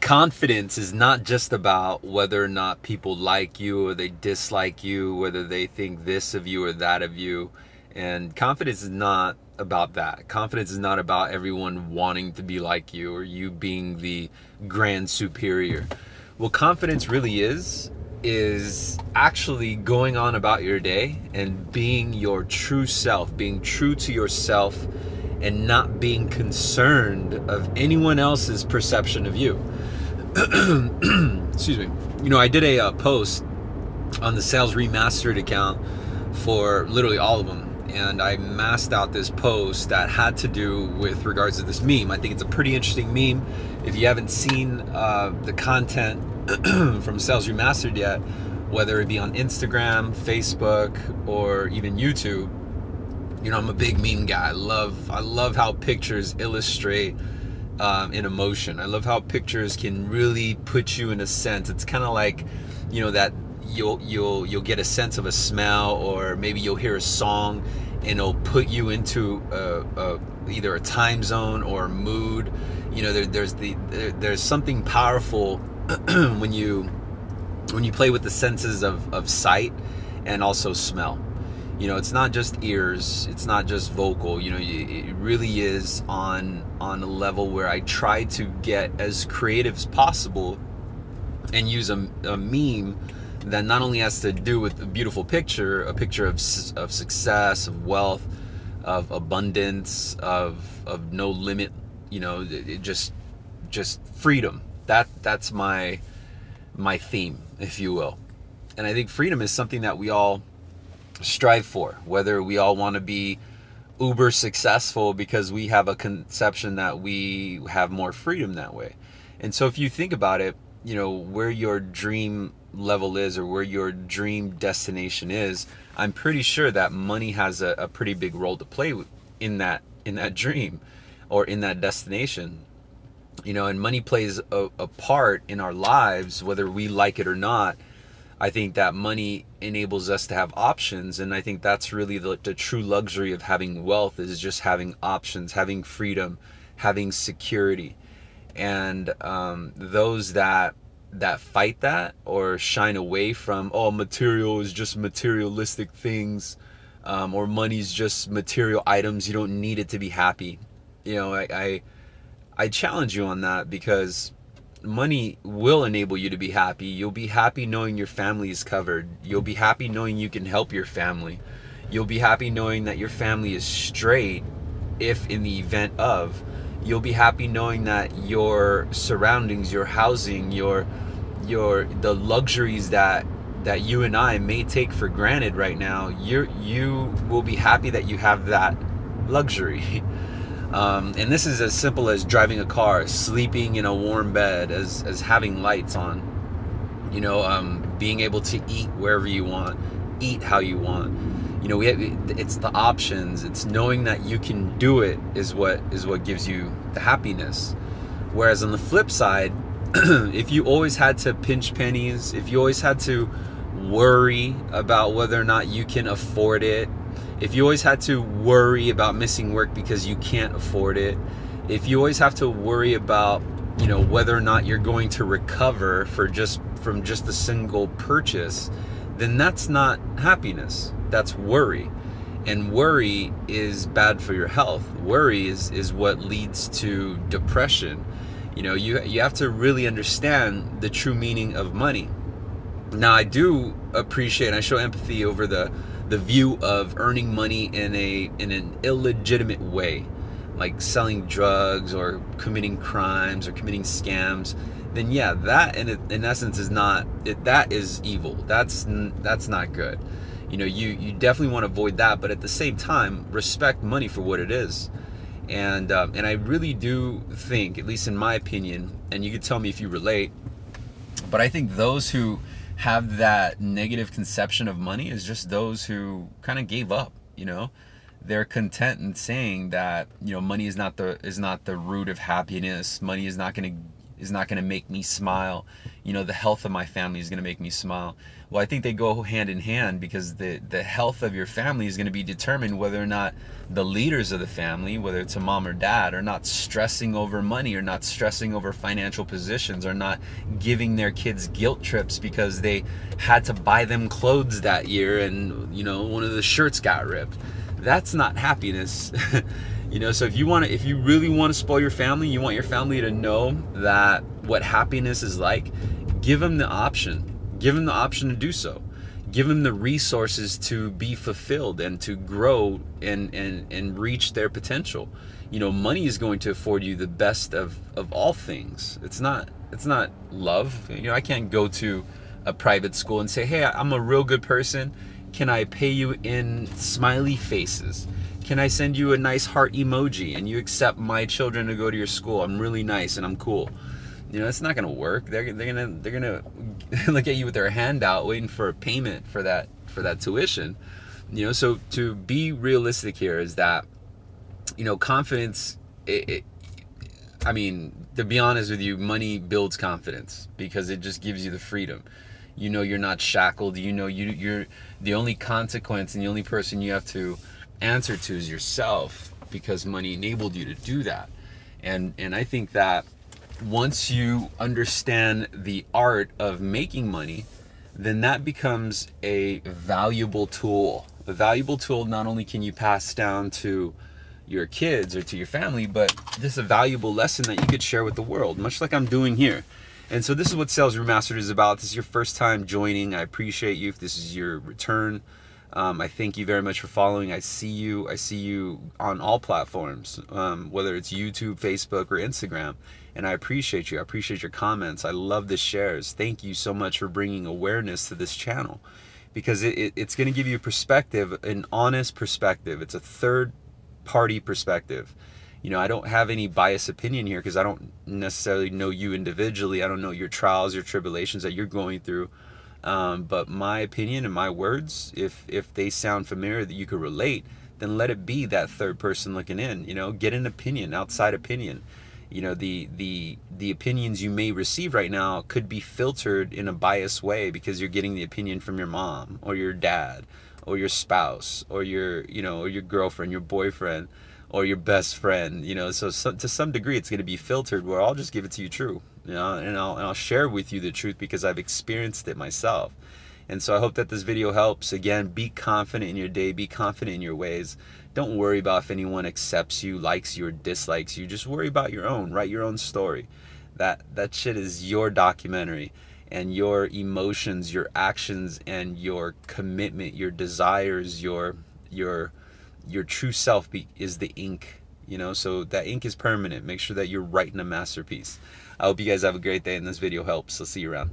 confidence is not just about whether or not people like you or they dislike you, whether they think this of you or that of you. And confidence is not about that. Confidence is not about everyone wanting to be like you or you being the grand superior. What confidence really is actually going on about your day and being your true self, being true to yourself, and not being concerned of anyone else's perception of you. Excuse me. You know, I did a post on the SalesRemastered account for literally all of them, and I masked out this post that had to do with regards to this meme. I think it's a pretty interesting meme. If you haven't seen the content from SalesRemastered yet, whether it be on Instagram, Facebook, or even YouTube, you know, I'm a big meme guy. I love how pictures illustrate an emotion. I love how pictures can really put you in a sense. It's kind of like, you know, that you'll get a sense of a smell, or maybe you'll hear a song and it'll put you into either a time zone or a mood. You know, there's something powerful when you play with the senses of sight and also smell. You know, it's not just ears, it's not just vocal. You know, it really is on a level where I try to get as creative as possible and use a meme that not only has to do with a beautiful picture, a picture of success, of wealth, of abundance, of no limit. You know, it just freedom. That's my theme, if you will. And I think freedom is something that we all strive for, whether we all want to be uber successful because we have a conception that we have more freedom that way. And so if you think about it, you know, where your dream level is or where your dream destination is, I'm pretty sure that money has a pretty big role to play in that dream or in that destination. You know, and money plays a part in our lives, whether we like it or not. I think that money enables us to have options, and I think that's really the true luxury of having wealth, is just having options, having freedom, having security. And those that fight that or shine away from, oh, material is just materialistic things, or money's just material items, you don't need it to be happy. You know, I challenge you on that, because money will enable you to be happy. You'll be happy knowing your family is covered. You'll be happy knowing you can help your family. You'll be happy knowing that your family is straight if in the event of. You'll be happy knowing that your surroundings, your housing, the luxuries that you and I may take for granted right now, you will be happy that you have that luxury. And this is as simple as driving a car, sleeping in a warm bed, as having lights on, you know, being able to eat wherever you want, eat how you want. You know, it's the options. It's knowing that you can do it is what gives you the happiness. Whereas on the flip side, if you always had to pinch pennies, if you always had to worry about whether or not you can afford it, if you always had to worry about missing work because you can't afford it, if you always have to worry about, you know, whether or not you're going to recover from just a single purchase, then that's not happiness. That's worry. And worry is bad for your health. Worry is what leads to depression. You know, you have to really understand the true meaning of money. Now, I do appreciate, I show empathy over the view of earning money in an illegitimate way, like selling drugs or committing crimes or committing scams. Then yeah, that in essence is not it. That is evil. That's not good. You know, you definitely want to avoid that, but at the same time, respect money for what it is. And I really do think, at least in my opinion, and you can tell me if you relate, but I think those who have that negative conception of money is just those who kind of gave up. You know, they're content in saying that, you know, money is not the root of happiness. Money is not going is not going to make me smile. You know, the health of my family is going to make me smile. Well, I think they go hand in hand, because the health of your family is going to be determined whether or not the leaders of the family, whether it's a mom or dad, are not stressing over money, or not stressing over financial positions, or not giving their kids guilt trips because they had to buy them clothes that year and, you know, one of the shirts got ripped. That's not happiness. You know, so if you really want to spoil your family, you want your family to know that what happiness is like, give them the option. Give them the option to do so. Give them the resources to be fulfilled and to grow and reach their potential. You know, money is going to afford you the best of all things. It's not love. You know, I can't go to a private school and say, hey, I'm a real good person. Can I pay you in smiley faces? Can I send you a nice heart emoji and you accept my children to go to your school? I'm really nice and I'm cool. You know, it's not gonna work. They're gonna look at you with their hand out, waiting for a payment for that tuition. You know, so to be realistic here is that, you know, confidence. I mean, to be honest with you, money builds confidence because it just gives you the freedom. You know, you're not shackled. You know, you're the only consequence and the only person you have to answer to is yourself, because money enabled you to do that. And I think that once you understand the art of making money, then that becomes a valuable tool. A valuable tool not only can you pass down to your kids or to your family, but just a valuable lesson that you could share with the world, much like I'm doing here. And so this is what Sales Remastered is about. This is your first time joining. I appreciate you if this is your return. I thank you very much for following. I see you on all platforms, whether it's YouTube, Facebook, or Instagram. And I appreciate you. I appreciate your comments. I love the shares. Thank you so much for bringing awareness to this channel, because it's going to give you a perspective, an honest perspective. It's a third party perspective. You know, I don't have any biased opinion here because I don't necessarily know you individually. I don't know your trials, your tribulations that you're going through. But my opinion and my words, if they sound familiar, that you could relate, then let it be that third person looking in. You know, get an opinion, outside opinion. You know, the opinions you may receive right now could be filtered in a biased way because you're getting the opinion from your mom or your dad or your spouse or your, you know, or your girlfriend, your boyfriend, or your best friend. You know, so to some degree it's going to be filtered, where I'll just give it to you true, you know, and I'll share with you the truth because I've experienced it myself. And so I hope that this video helps. Again, be confident in your day, be confident in your ways. Don't worry about if anyone accepts you, likes you, or dislikes you. Just worry about your own. Write your own story. That shit is your documentary, and your emotions, your actions, and your commitment, your desires, your true self is the ink. You know, so that ink is permanent. Make sure that you're writing a masterpiece. I hope you guys have a great day and this video helps. I'll see you around.